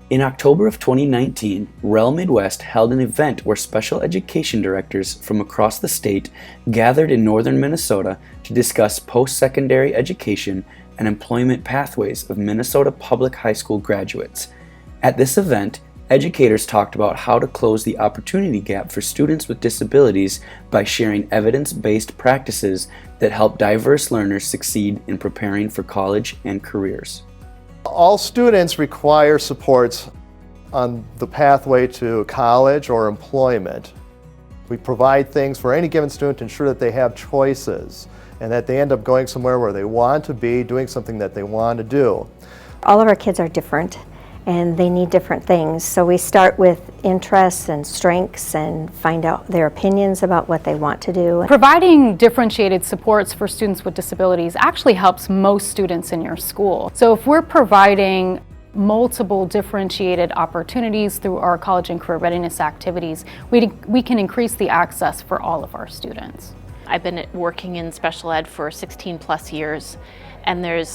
In October of 2019, REL Midwest held an event where special education directors from across the state gathered in northern Minnesota to discuss post-secondary education and employment pathways of Minnesota public high school graduates. At this event, educators talked about how to close the opportunity gap for students with disabilities by sharing evidence-based practices that help diverse learners succeed in preparing for college and careers. All students require supports on the pathway to college or employment. We provide things for any given student to ensure that they have choices and that they end up going somewhere where they want to be, doing something that they want to do. All of our kids are different and they need different things. So we start with interests and strengths and find out their opinions about what they want to do. Providing differentiated supports for students with disabilities actually helps most students in your school. So if we're providing multiple differentiated opportunities through our college and career readiness activities, we can increase the access for all of our students. I've been working in special ed for 16 plus years, and they're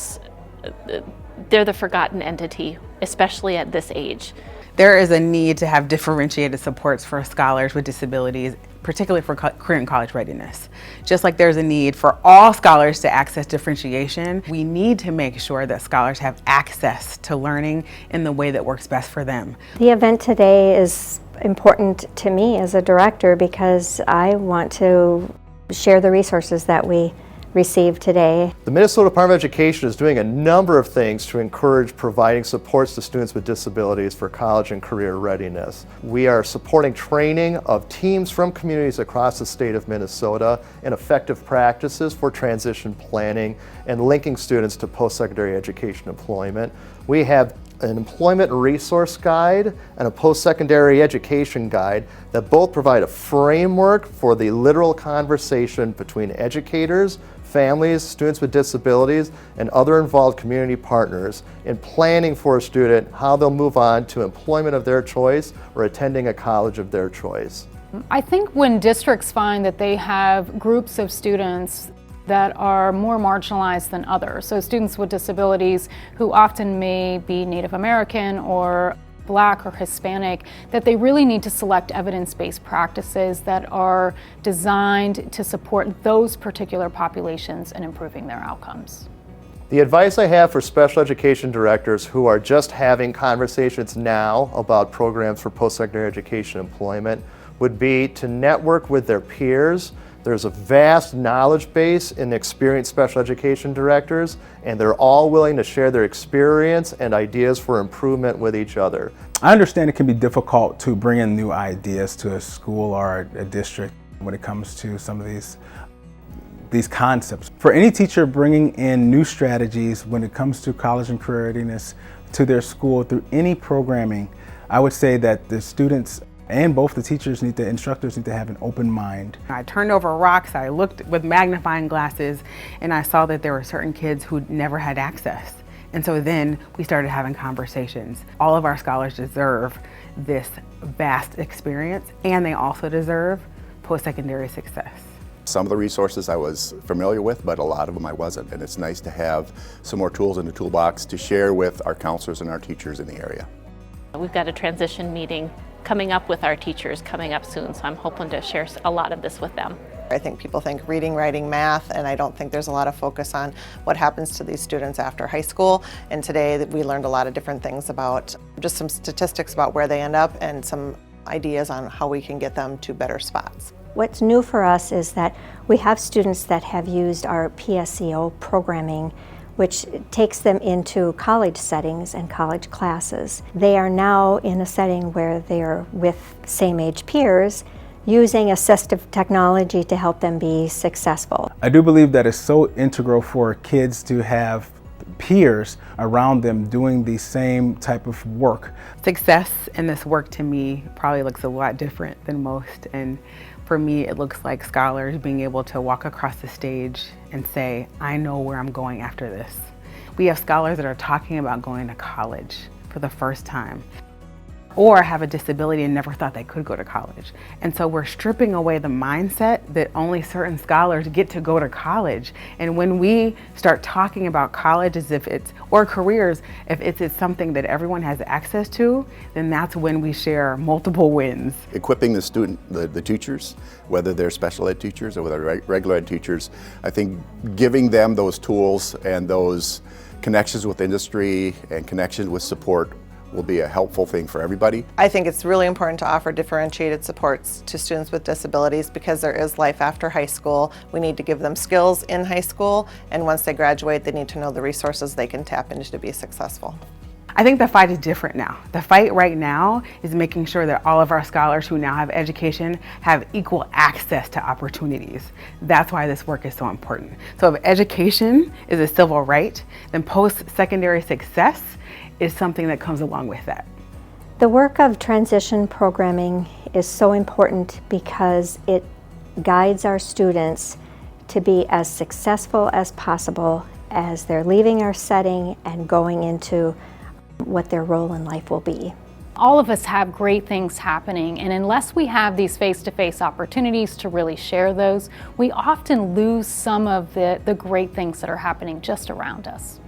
the forgotten entity, especially at this age. There is a need to have differentiated supports for scholars with disabilities, particularly for career and college readiness. Just like there's a need for all scholars to access differentiation, we need to make sure that scholars have access to learning in the way that works best for them. The event today is important to me as a director because I want to share the resources that we received today. The Minnesota Department of Education is doing a number of things to encourage providing supports to students with disabilities for college and career readiness. We are supporting training of teams from communities across the state of Minnesota in effective practices for transition planning and linking students to post-secondary education employment. We have an employment resource guide and a post-secondary education guide that both provide a framework for the literal conversation between educators, families, students with disabilities, and other involved community partners in planning for a student how they'll move on to employment of their choice or attending a college of their choice. I think when districts find that they have groups of students that are more marginalized than others, so students with disabilities who often may be Native American or Black or Hispanic, that they really need to select evidence-based practices that are designed to support those particular populations in improving their outcomes. The advice I have for special education directors who are just having conversations now about programs for post-secondary education employment would be to network with their peers. There's a vast knowledge base in experienced special education directors, and they're all willing to share their experience and ideas for improvement with each other. I understand it can be difficult to bring in new ideas to a school or a district when it comes to some of these concepts. For any teacher bringing in new strategies when it comes to college and career readiness to their school through any programming, I would say that the students and both the instructors need to have an open mind. I turned over rocks, I looked with magnifying glasses, and I saw that there were certain kids who never had access. And so then we started having conversations. All of our scholars deserve this vast experience, and they also deserve post-secondary success. Some of the resources I was familiar with, but a lot of them I wasn't. And it's nice to have some more tools in the toolbox to share with our counselors and our teachers in the area. We've got a transition meeting coming up with our teachers coming up soon, so I'm hoping to share a lot of this with them. I think people think reading, writing, math, and I don't think there's a lot of focus on what happens to these students after high school. And today we learned a lot of different things about just some statistics about where they end up and some ideas on how we can get them to better spots. What's new for us is that we have students that have used our PSEO programming, which takes them into college settings and college classes. They are now in a setting where they are with same-age peers using assistive technology to help them be successful. I do believe that it's so integral for kids to have peers around them doing the same type of work. Success in this work to me probably looks a lot different than most, and for me it looks like scholars being able to walk across the stage and say, I know where I'm going after this. We have scholars that are talking about going to college for the first time. or have a disability and never thought they could go to college. And so we're stripping away the mindset that only certain scholars get to go to college. And when we start talking about college as if it's, or careers, if it's something that everyone has access to, then that's when we share multiple wins. Equipping the student, the teachers, whether they're special ed teachers or whether regular ed teachers, I think giving them those tools and those connections with industry and connections with support will be a helpful thing for everybody. I think it's really important to offer differentiated supports to students with disabilities because there is life after high school. We need to give them skills in high school, and once they graduate, they need to know the resources they can tap into to be successful. I think the fight is different now. The fight right now is making sure that all of our scholars who now have education have equal access to opportunities. That's why this work is so important. So if education is a civil right, then post-secondary success is something that comes along with that. The work of transition programming is so important because it guides our students to be as successful as possible as they're leaving our setting and going into what their role in life will be. All of us have great things happening, and unless we have these face-to-face opportunities to really share those, we often lose some of the great things that are happening just around us.